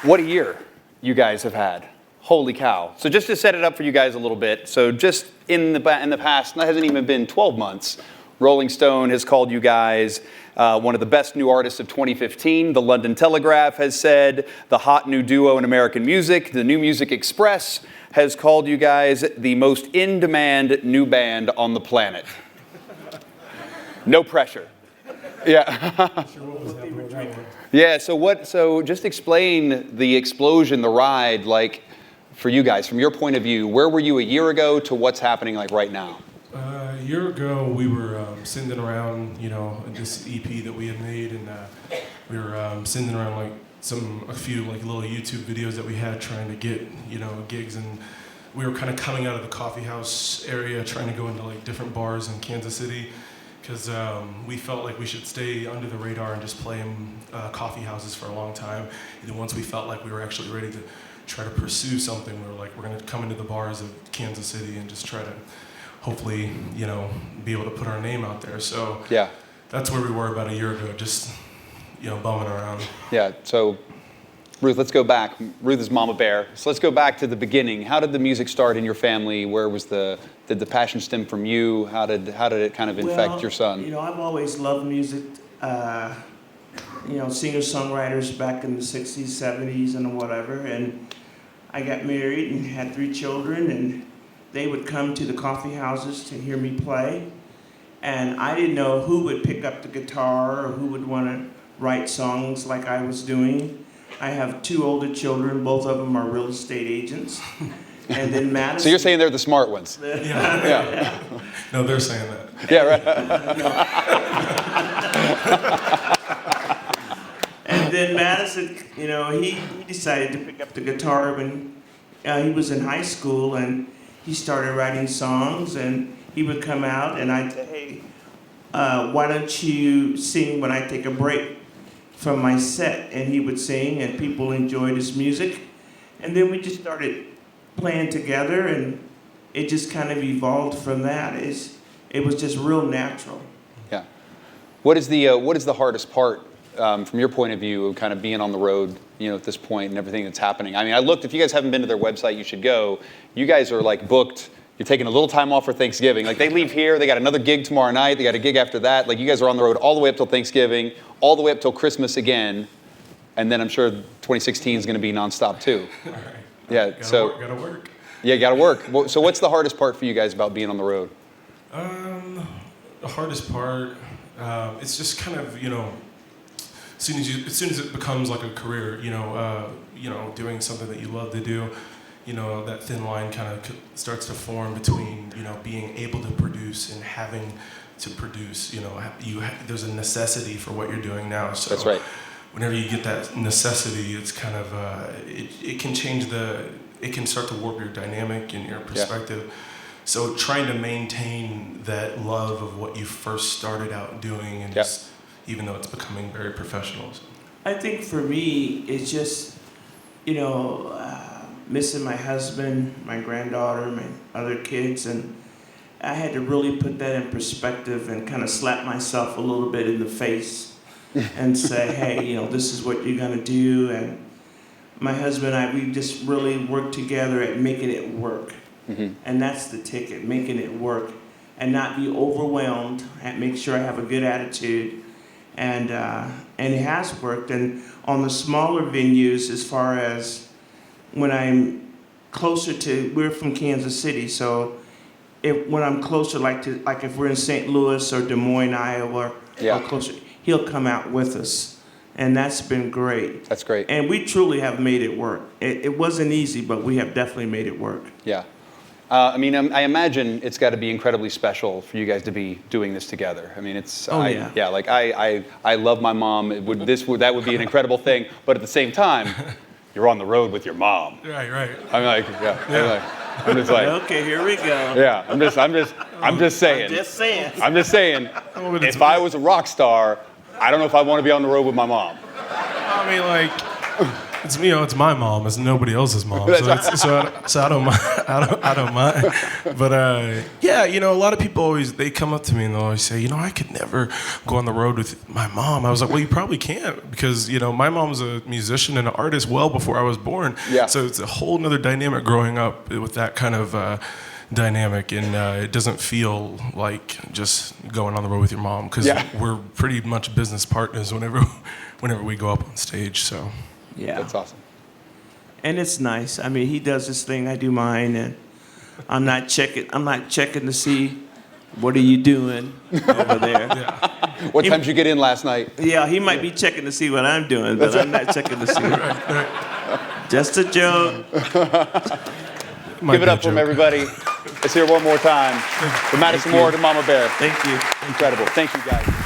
What a year you guys have had. Holy cow. So just to set it up for you guys a little bit, so just in the past, that hasn't even been 12 months, Rolling Stone has called you guys one of the best new artists of 2015. The London Telegraph has said the hot new duo in American music. The New Music Express has called you guys the most in-demand new band on the planet. No pressure. Yeah. Yeah, so just explain the explosion, the ride, like for you guys, from your point of view. Where were you a year ago to what's happening like right now? A year ago, we were sending around, this EP that we had made, and we were sending around like a few like little YouTube videos that we had trying to get, gigs, and we were kind of coming out of the coffee house area, trying to go into like different bars in Kansas City, because we felt like we should stay under the radar and just play in coffee houses for a long time. And then once we felt like we were actually ready to try to pursue something, we were like, we're going to come into the bars of Kansas City and just try to hopefully, be able to put our name out there. So yeah, that's where we were about a year ago, just, bumming around. Yeah, so Ruth, let's go back. Ruth is Mama Bear. So let's go back to the beginning. How did the music start in your family? Did the passion stem from you? How did it kind of infect your son? I've always loved music. Singer-songwriters back in the 60s, 70s, and whatever. And I got married and had 3 children, and they would come to the coffee houses to hear me play. And I didn't know who would pick up the guitar or who would want to write songs like I was doing. I have 2 older children. Both of them are real estate agents. And then Madisen. So you're saying they're the smart ones? Yeah. No, they're saying that. Yeah, right. And then Madisen, he decided to pick up the guitar when he was in high school, and he started writing songs, and he would come out, and I'd say, hey, why don't you sing when I take a break from my set? And he would sing, and people enjoyed his music. And then we just started playing together, and it just kind of evolved from that. It was just real natural. Yeah. What is the hardest part from your point of view of kind of being on the road, at this point and everything that's happening? I mean, I looked, if you guys haven't been to their website, you should go. You guys are like booked. You're taking a little time off for Thanksgiving. Like they leave here, they got another gig tomorrow night, they got a gig after that. Like you guys are on the road all the way up till Thanksgiving, all the way up till Christmas again. And then I'm sure 2016 is going to be nonstop too. All right. Yeah, Gotta work. Yeah, gotta work. So what's the hardest part for you guys about being on the road? The hardest part, it's just kind of, as soon as it becomes like a career, doing something that you love to do, that thin line kind of starts to form between, being able to produce and having to produce. There's a necessity for what you're doing now. So that's right. Whenever you get that necessity, it's kind of it can change it can start to warp your dynamic and your perspective. Yeah. So trying to maintain that love of what you first started out doing, and just, even though it's becoming very professional. So. I think for me, it's just, missing my husband, my granddaughter, my other kids, and I had to really put that in perspective and kind of slap myself a little bit in the face and say, hey, this is what you're going to do. And my husband and I, we just really worked together at making it work. Mm-hmm. And that's the ticket, making it work and not be overwhelmed, and make sure I have a good attitude. And it has worked. And on the smaller venues, as far as when I'm closer to, we're from Kansas City, so when I'm closer, like if we're in St. Louis or Des Moines, Iowa, or closer, he'll come out with us. And that's been great. That's great. And we truly have made it work. It wasn't easy, but we have definitely made it work. Yeah. I imagine it's got to be incredibly special for you guys to be doing this together. I mean, it's, I love my mom. That would be an incredible thing. But at the same time, you're on the road with your mom. Right. I'm like, I'm just like, okay, here we go. Yeah, I'm just saying. I'm just saying, if I was a rock star, I don't know if I want to be on the road with my mom. I mean, It's it's my mom. It's nobody else's mom. So I don't mind. I don't mind. But yeah, a lot of people they come up to me and they'll always say, I could never go on the road with my mom. I was like, well, you probably can't because my mom was a musician and an artist well before I was born. Yeah. So it's a whole nother dynamic growing up with that kind of dynamic, and it doesn't feel like just going on the road with your mom because we're pretty much business partners whenever we go up on stage. So Yeah. That's awesome. And it's nice. I mean, he does his thing, I do mine, and I'm not checking to see what are you doing over there. What time did you get in last night? Yeah, he might be checking to see what I'm doing, but I'm not checking to see. Just a joke. Give it up for him, everybody. Let's hear it one more time. For Madison Ward and Mama Bear. Thank you. Incredible. Thank you, guys.